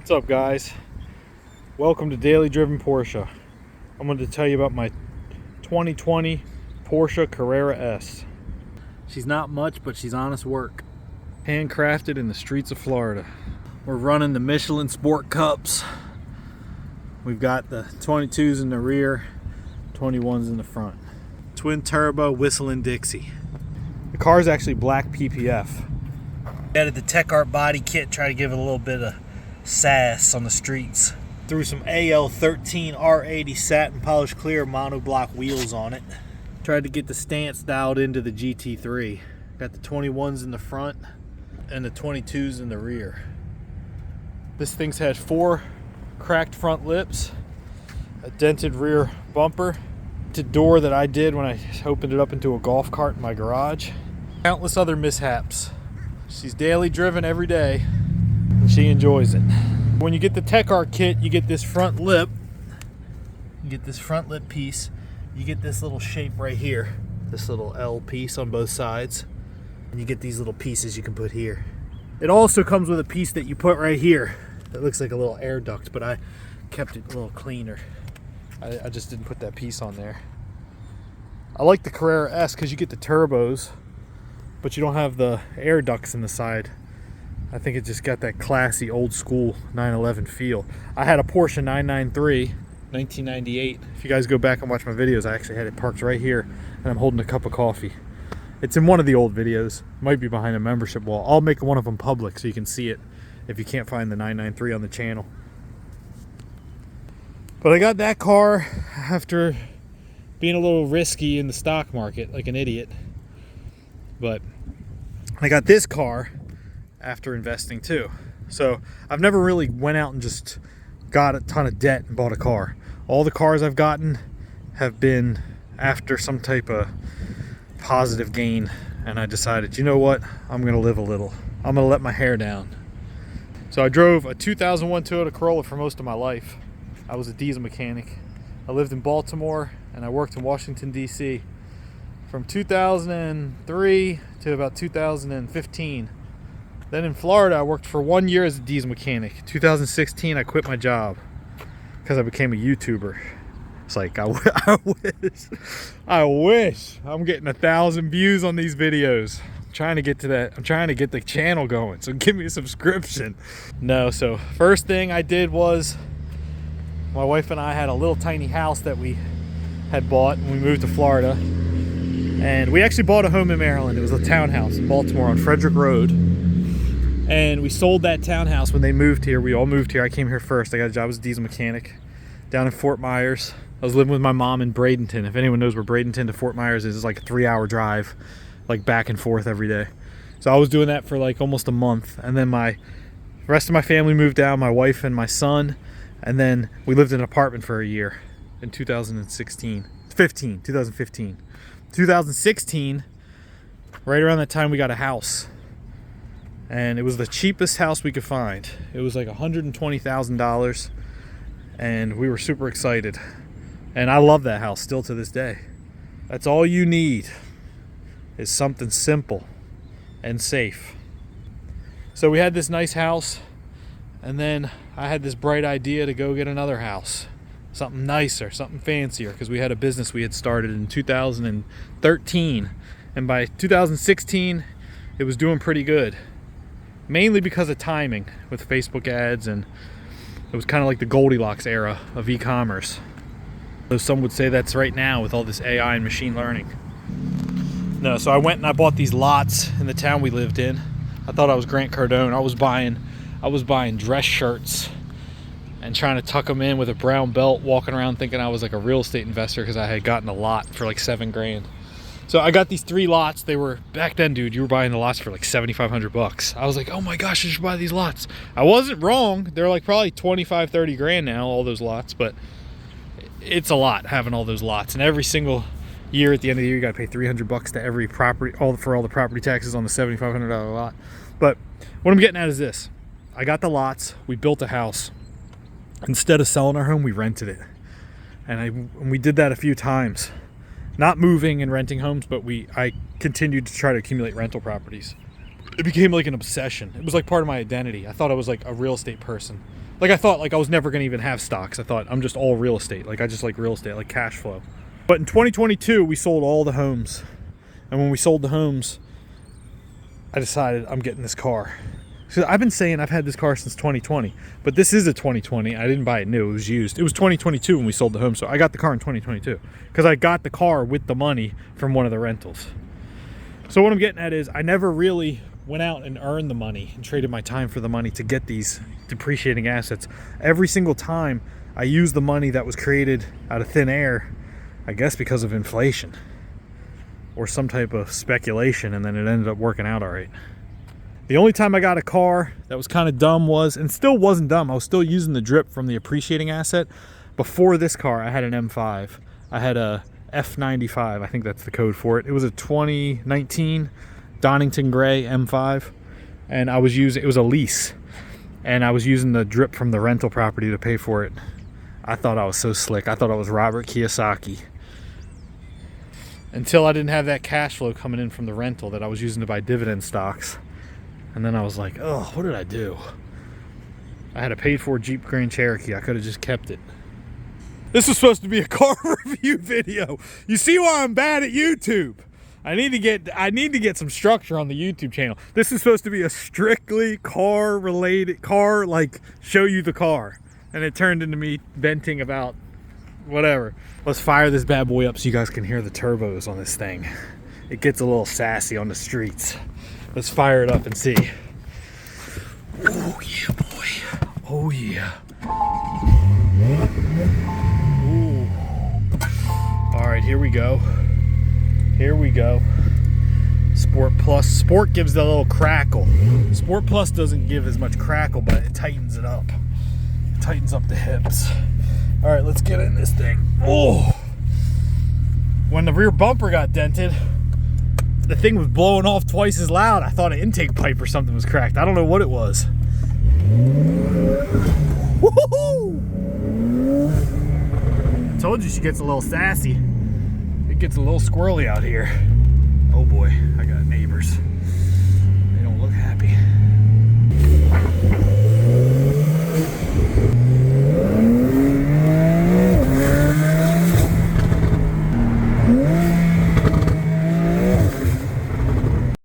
What's up, guys? Welcome to Daily Driven Porsche. I'm going to tell you about my 2020 Porsche Carrera S. She's not much, but she's honest work. Handcrafted in the streets of Florida. We're running the Michelin Sport Cups. We've got the 22s in the rear, 21s in the front. Twin turbo whistling Dixie. The car is actually black PPF. Added the Techart body kit, try to give it a little bit of sass on the streets. Threw some AL13 R80 satin polished clear monoblock wheels on it. Tried to get the stance dialed into the GT3. Got the 21s in the front and the 22s in the rear. This thing's had 4 cracked front lips, a dented rear bumper, a door that I did when I opened it up into a golf cart in my garage. Countless other mishaps. She's daily driven every day and she enjoys it. When you get the Techart kit, you get this front lip. You get this front lip piece. You get this little shape right here, this little L piece on both sides. And you get these little pieces you can put here. It also comes with a piece that you put right here that looks like a little air duct, but I kept it a little cleaner. I just didn't put that piece on there. I like the Carrera S because you get the turbos, but you don't have the air ducts in the side. I think it just got that classy old school 911 feel. I had a Porsche 993 1998. If you guys go back and watch my videos, I actually had it parked right here and I'm holding a cup of coffee. It's in one of the old videos. Might be behind a membership wall. I'll make one of them public so you can see it if you can't find the 993 on the channel. But I got that car after being a little risky in the stock market like an idiot. But I got this car after investing too. So I've never really went out and just got a ton of debt and bought a car. All the cars I've gotten have been after some type of positive gain, and I decided, you know what, I'm gonna live a little. I'm gonna let my hair down. So I drove a 2001 Toyota Corolla for most of my life. I was a diesel mechanic. I lived in Baltimore and I worked in Washington, D.C. from 2003 to about 2015. Then in Florida, I worked for 1 year as a diesel mechanic. 2016, I quit my job because I became a YouTuber. It's like, I wish I'm getting 1,000 views on these videos. I'm trying to get to that. I'm trying to get the channel going, so give me a subscription. No, so first thing I did was my wife and I had a little tiny house that we had bought when we moved to Florida. And we actually bought a home in Maryland. It was a townhouse in Baltimore on Frederick Road. And we sold that townhouse when they moved here. We all moved here. I came here first. I got a job as a diesel mechanic down in Fort Myers. I was living with my mom in Bradenton. If anyone knows where Bradenton to Fort Myers is, it's like a 3-hour drive, like back and forth every day. So I was doing that for like almost a month. And then the rest of my family moved down, my wife and my son. And then we lived in an apartment for a year in 2016. 2016, right around that time, we got a house. And it was the cheapest house we could find. It was like $120,000. And we were super excited. And I love that house still to this day. That's all you need is something simple and safe. So we had this nice house. And then I had this bright idea to go get another house. Something nicer, something fancier, because we had a business we had started in 2013. And by 2016, it was doing pretty good. Mainly because of timing with Facebook ads, and it was kind of like the Goldilocks era of e-commerce. So some would say that's right now with all this AI and machine learning. No, so I went and I bought these lots in the town we lived in. I thought I was Grant Cardone. I was buying dress shirts and trying to tuck them in with a brown belt, walking around thinking I was like a real estate investor because I had gotten a lot for like $7,000. So I got these 3 lots. They were, back then, dude, you were buying the lots for like $7,500. I was like, oh my gosh, I should buy these lots. I wasn't wrong. They're like probably 25, 30 grand now, all those lots, but it's a lot having all those lots. And every single year at the end of the year, you got to pay $300 to every property, for all the property taxes on the $7,500 lot. But what I'm getting at is this. I got the lots. We built a house. Instead of selling our home, we rented it. And we did that a few times. Not moving and renting homes, but I continued to try to accumulate rental properties. It became like an obsession. It was like part of my identity. I thought I was like a real estate person. Like I thought like I was never gonna even have stocks. I thought I'm just all real estate. Like I just like real estate, like cash flow. But in 2022, we sold all the homes. And when we sold the homes, I decided I'm getting this car. So I've been saying I've had this car since 2020, but this is a 2020. I didn't buy it new, it was used. It was 2022 when we sold the home, so I got the car in 2022 because I got the car with the money from one of the rentals. So what I'm getting at is I never really went out and earned the money and traded my time for the money to get these depreciating assets. Every single time I used the money that was created out of thin air, I guess because of inflation or some type of speculation, and then it ended up working out all right. The only time I got a car that was kind of dumb was, and still wasn't dumb, I was still using the drip from the appreciating asset. Before this car, I had an M5. I had a F95, I think that's the code for it. It was a 2019 Donington Gray M5, and I was using, it was a lease, and I was using the drip from the rental property to pay for it. I thought I was so slick. I thought I was Robert Kiyosaki. Until I didn't have that cash flow coming in from the rental that I was using to buy dividend stocks. And then I was like, oh, what did I do? I had a paid for Jeep Grand Cherokee. I could have just kept it. This was supposed to be a car review video. You see why I'm bad at YouTube. I need to get some structure on the YouTube channel. This is supposed to be a strictly car related, like show you the car. And it turned into me venting about whatever. Let's fire this bad boy up so you guys can hear the turbos on this thing. It gets a little sassy on the streets. Let's fire it up and see. Oh yeah, boy. Oh yeah. Ooh. All right, here we go. Here we go. Sport Plus. Sport gives that little crackle. Sport Plus doesn't give as much crackle, but it tightens it up. It tightens up the hips. All right, let's get in this thing. Oh! When the rear bumper got dented, the thing was blowing off twice as loud. I thought an intake pipe or something was cracked. I don't know what it was. Woohoo! I told you she gets a little sassy. It gets a little squirrely out here. Oh boy, I got neighbors. They don't look happy.